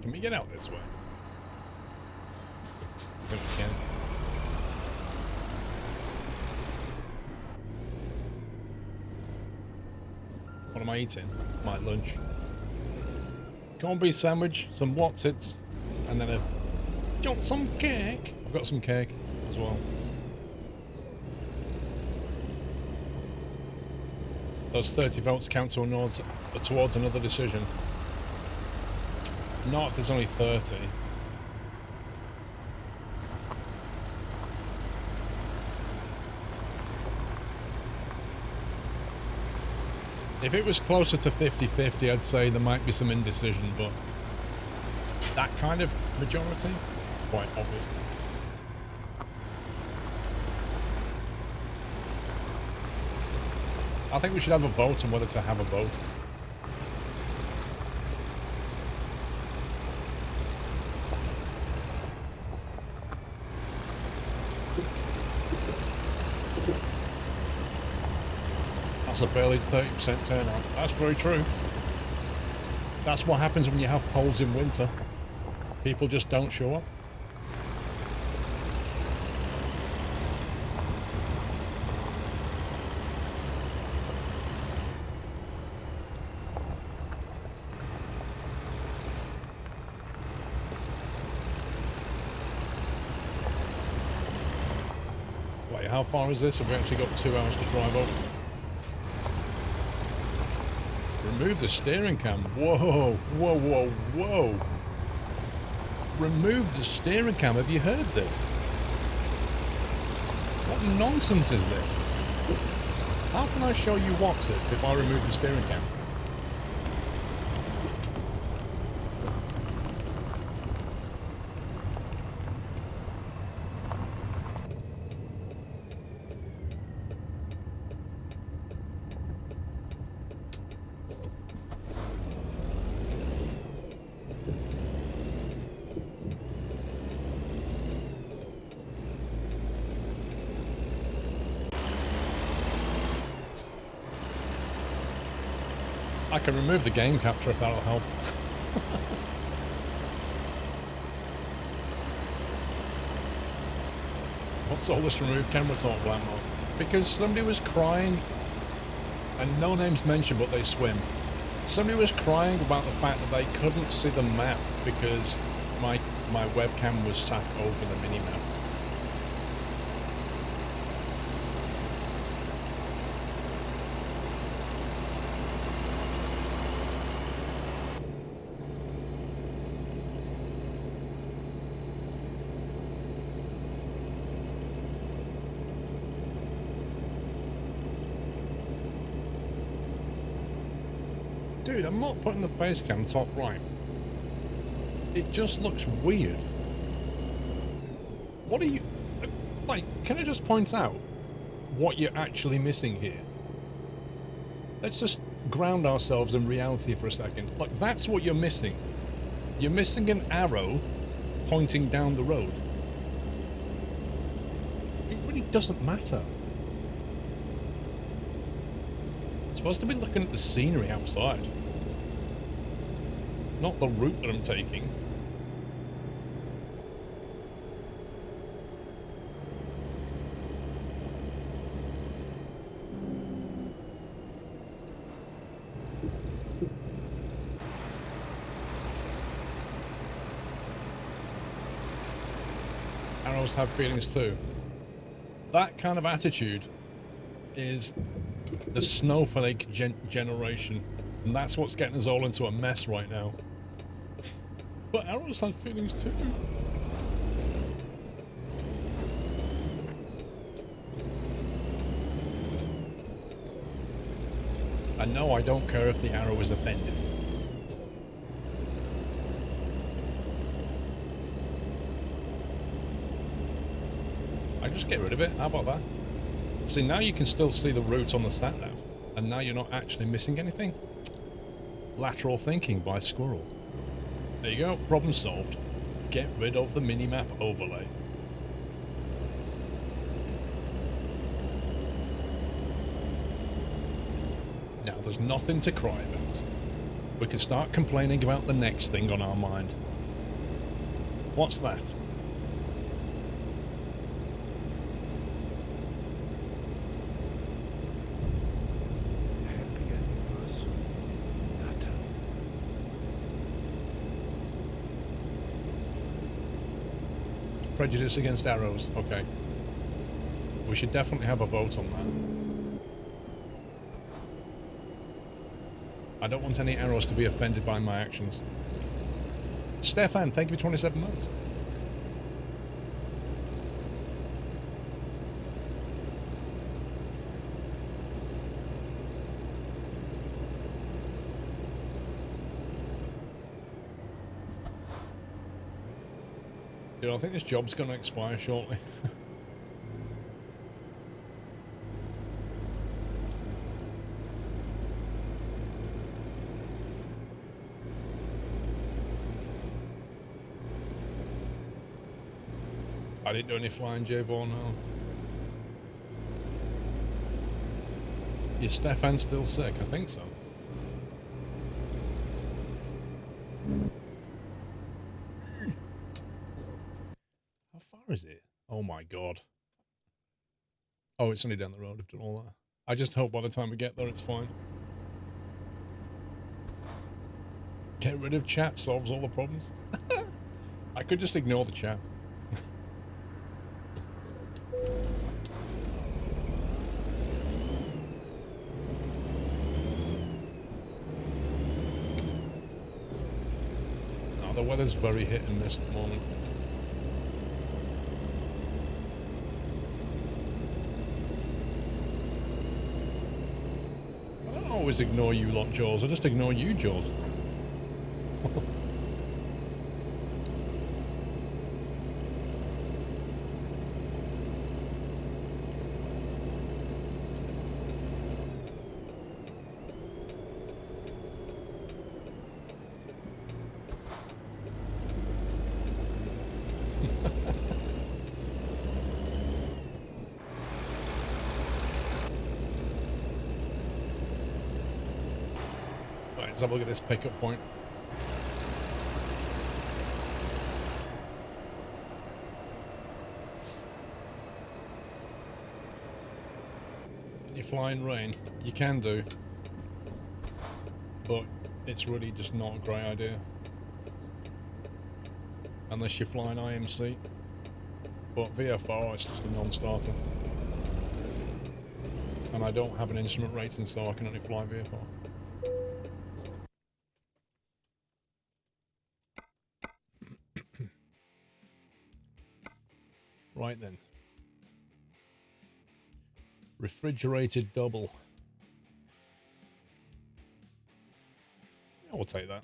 S1: Can we get out this way? I think we can. What am I eating? My lunch. Corned beef sandwich, some Watsits, and then got some cake. I've got some cake as well. Those 30 votes count towards another decision. Not if there's only 30. If it was closer to 50-50, I'd say there might be some indecision, but that kind of majority, quite obvious. I think we should have a vote on whether to have a vote. That's a barely 30% turnout. That's very true. That's what happens when you have polls in winter. People just don't show up. Wait, how far is this? Have we actually got 2 hours to drive up? Remove the steering cam. Whoa, whoa, whoa, whoa. Remove the steering cam. Have you heard this? What nonsense is this? How can I show you what's it if I remove the steering cam? I can remove the game capture if that'll help. What's all this remove camera talk, Blackmore? Because somebody was crying, and no names mentioned, but they swim. Somebody was crying about the fact that they couldn't see the map because my webcam was sat over the mini-map. Dude, I'm not putting the face cam top right. It just looks weird. What are you... Like, can I just point out what you're actually missing here? Let's just ground ourselves in reality for a second. Like, that's what you're missing. You're missing an arrow pointing down the road. It really doesn't matter. I'm supposed to be looking at the scenery outside. Not the route that I'm taking. Arrows have feelings too. That kind of attitude is the snowflake generation, and that's what's getting us all into a mess right now. But arrows have feelings too. And no, I don't care if the arrow is offended. I just get rid of it. How about that? See, now you can still see the route on the sat-nav, and now you're not actually missing anything. Lateral thinking by Squirrel. There you go, problem solved. Get rid of the minimap overlay. Now, there's nothing to cry about. We can start complaining about the next thing on our mind. What's that? Prejudice against arrows. Okay. We should definitely have a vote on that. I don't want any arrows to be offended by my actions. Stefan, thank you for 27 months. Dude, I think this job's going to expire shortly. I didn't do any flying, J-Ball, no. Is Stefan still sick? I think so. Is it? Oh my god. Oh, it's only down the road after all that. I just hope by the time we get there it's fine. Get rid of chat solves all the problems. I could just ignore the chat. No, the weather's very hit and miss at the moment. I always ignore you lot, Jaws. I just ignore you, Jaws. let's have a look at this pickup point. Can you fly in rain? You can do, but it's really just not a great idea. Unless you're flying IMC. But VFR is just a non-starter. And I don't have an instrument rating, so I can only fly VFR. Right then. Refrigerated double. Yeah, we'll take that.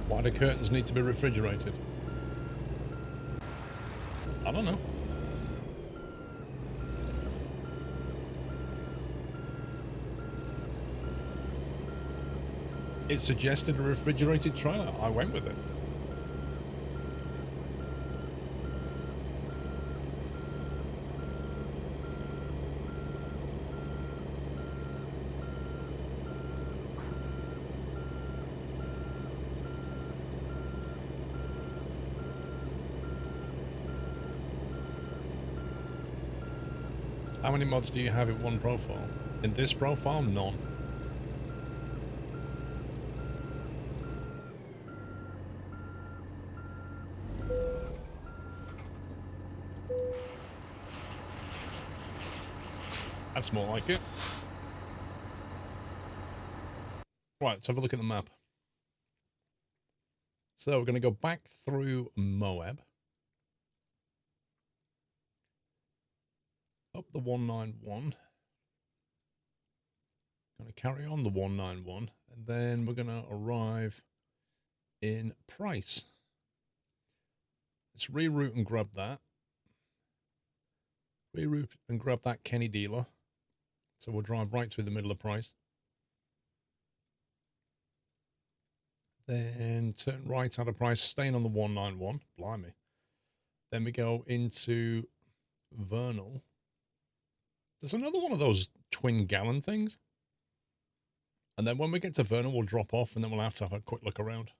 S1: Why do curtains need to be refrigerated? I don't know. It suggested a refrigerated trailer. I went with it. How many mods do you have in one profile? In this profile, none. That's more like it. Right, let's have a look at the map. So we're going to go back through Moab. Up the 191. Going to carry on the 191. And then we're going to arrive in Price. Let's reroute and grab that. Reroute and grab that Kenny dealer. So we'll drive right through the middle of Price. Then turn right out of Price, staying on the 191. Blimey. Then we go into Vernal. There's another one of those twin gallon things. And then when we get to Vernal, we'll drop off and then we'll have to have a quick look around.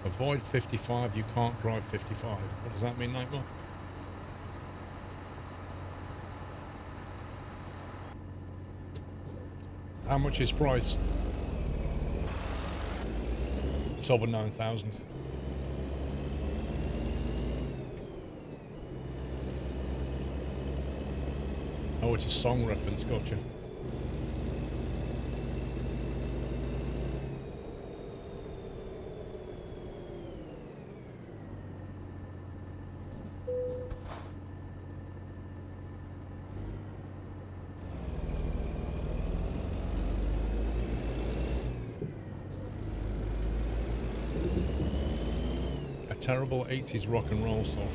S1: Avoid 55. You can't drive 55. What does that mean, Nightmare? How much is price? It's over 9,000. Oh, it's a song reference, gotcha. A terrible 80s rock and roll song.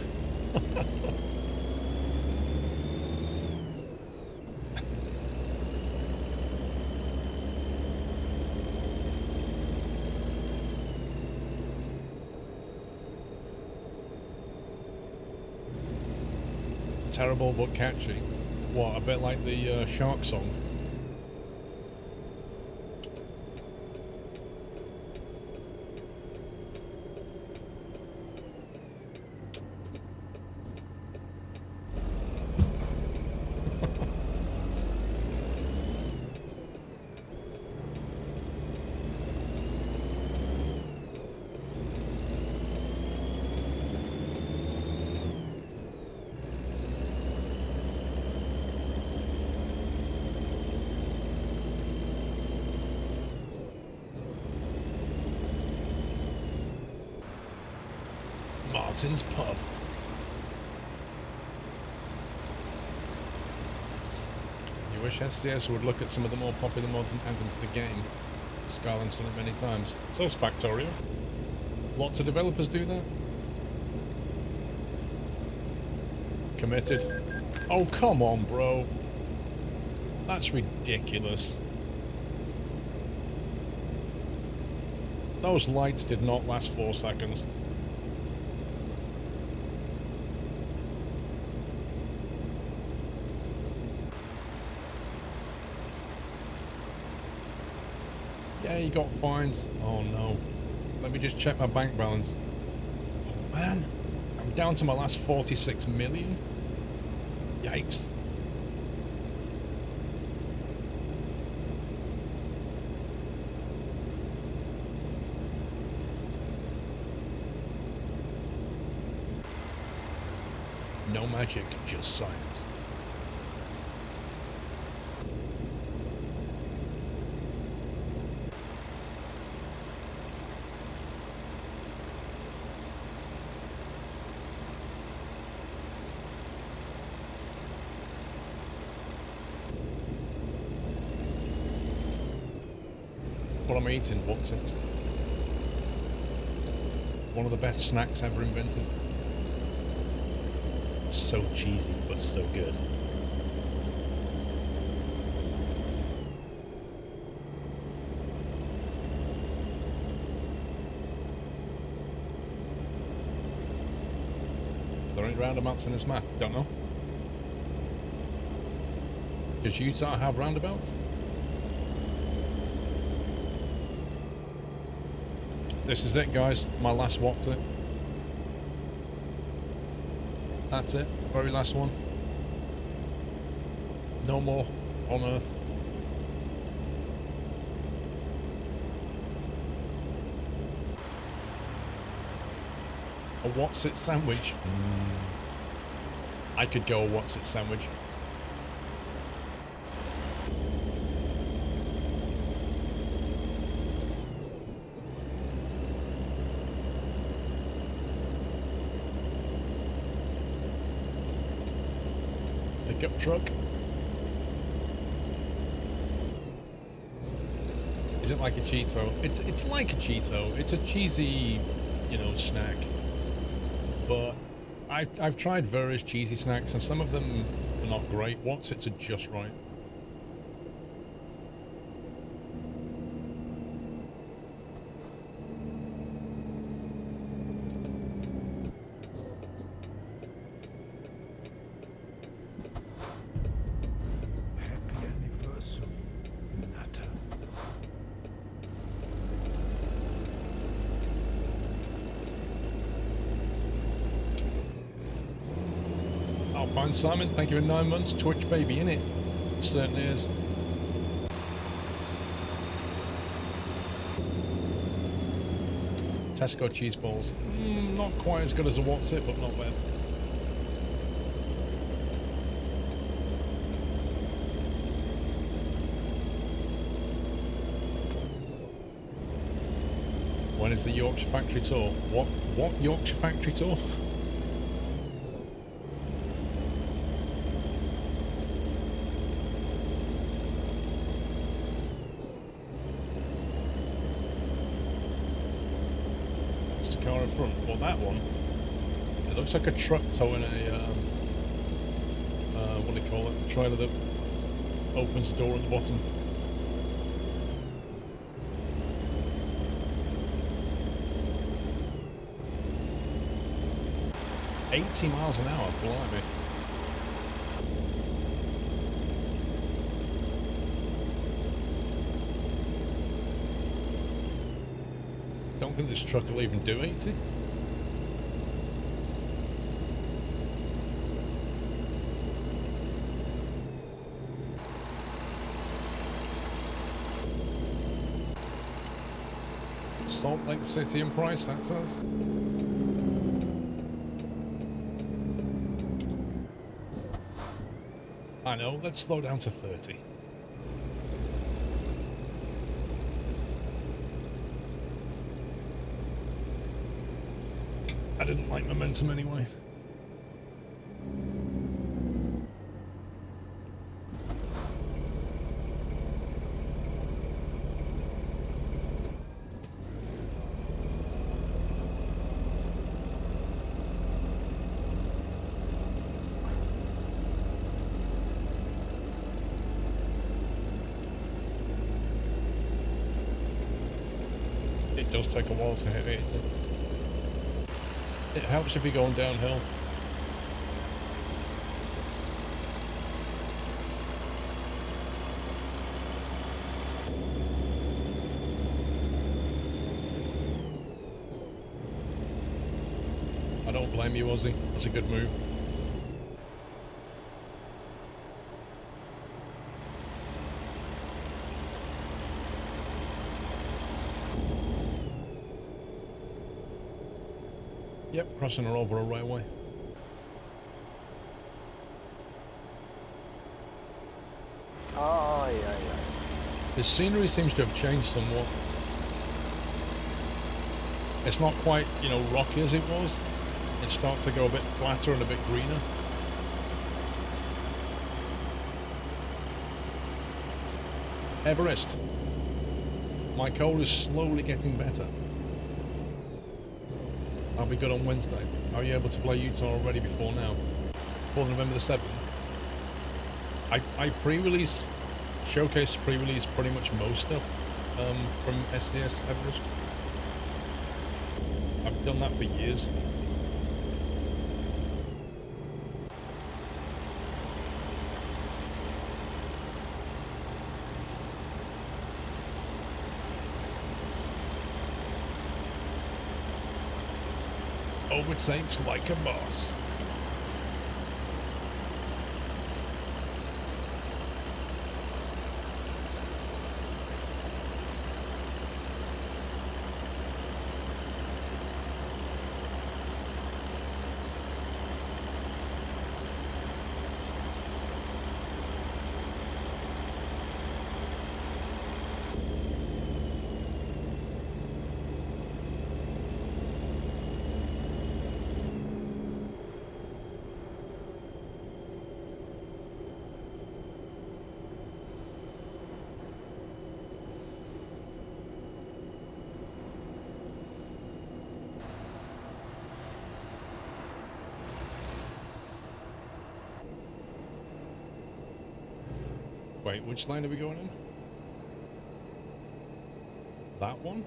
S1: Terrible but catchy. What, a bit like the Shark song? Martin's Pub. wish SCS would look at some of the more popular mods and add them to the game. Skyland's done it many times. So is Factorio. Lots of developers do that. Committed. Oh, come on, bro. That's ridiculous. Those lights did not last 4 seconds. Yeah, you got fines. Oh no. Let me just check my bank balance. Oh man. I'm down to my last 46 million. Yikes. No magic, just science. What I'm eating, what's it? One of the best snacks ever invented. So cheesy, but so good. Are there any roundabouts in this map? Don't know. Does Utah have roundabouts? This is it, guys. My last what's it. That's it. The very last one. No more on Earth. A what's it sandwich? I could go a what's it sandwich. Pickup truck. Is it like a Cheeto? It's like a Cheeto. It's a cheesy, you know, snack. But I've tried various cheesy snacks and some of them are not great. What's it's are just right.
S2: Happy anniversary, Nutter.
S1: Alpine Simon, thank you for 9 months. Twitch baby, innit? It certainly is. Tesco cheese balls. Not quite as good as a what's it, but not bad. When is the Yorkshire factory tour? What Yorkshire factory tour? What's the car in front? Well, that one. It looks like a truck towing a what do you call it? A trailer that opens the door at the bottom. $80 miles an hour, blimey. Don't think this truck will even do 80. Salt Lake City and price, that says. I know, let's slow down to 30. I didn't like momentum anyway. It does take a while to hit 80. It helps if you're going downhill. I don't blame you, Ozzy. That's a good move. Yep, crossing her over a railway.
S4: Oh, yeah.
S1: The scenery seems to have changed somewhat. It's not quite, you know, rocky as it was. It starts to go a bit flatter and a bit greener. Everest. My cold is slowly getting better. I'll be good on Wednesday. Are you able to play Utah already before now? Before November the 7th? I pre-release, showcase pre-release pretty much most stuff from SCS Everest. I've done that for years. Overtakes like a boss. Wait, which lane are we going in? That one?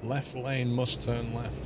S1: Left lane must turn left.